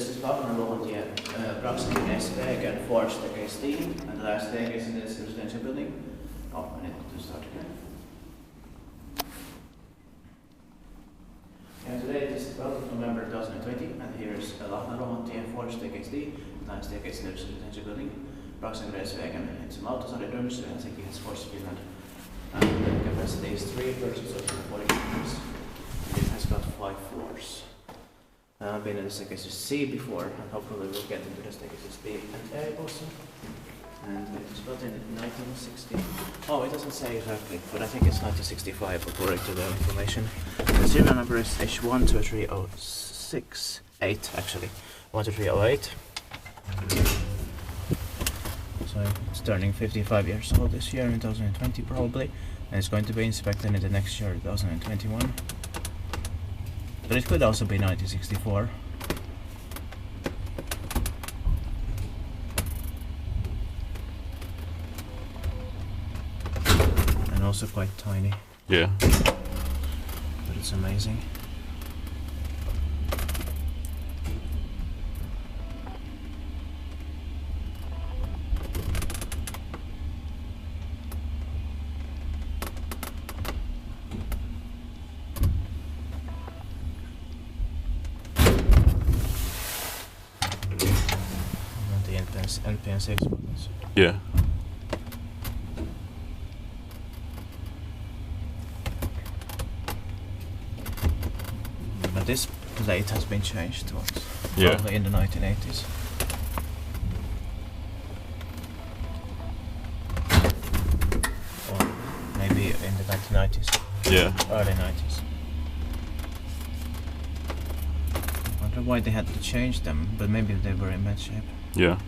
this is Lahnaruohontie, Braxinäs vägen, Forssteg stil, and the last steg is in this residential building. Oh, I need to start again. And today it is 12th of November 2020, and here is Lahnaruohontie, Forssteg stil, the last steg is in this residential building. Braxinäs vägen, it's Lauttasaari, Helsinki, Finland. And the capacity is 3 persons of 40 meters. It has got 5 floors. I've been in the staircase C before, and hopefully we'll get into the staircase B and A also. And it was built in 1960. Oh, it doesn't say exactly, but I think it's 1965 according to the information. The serial number is H123068 actually. 12308. So it's turning 55 years old this year in 2020 probably. And it's going to be inspected in the next year, 2021. But it could also be 1964. And also quite tiny. Yeah. But it's amazing. NPN6 buttons. Yeah. But this plate has been changed once. Yeah. Probably in the 1980s. Or maybe in the 1990s. Yeah. Early 90s. I wonder why they had to change them, but maybe they were in bad shape. Yeah.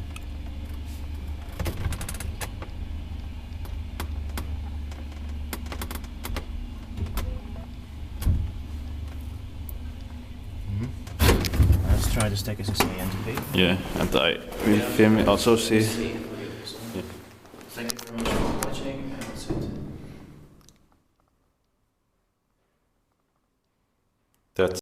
Let's try the staircases A and B. Yeah, and I will film also see. Yeah. Yeah. Thank you very much for watching, and that's it. That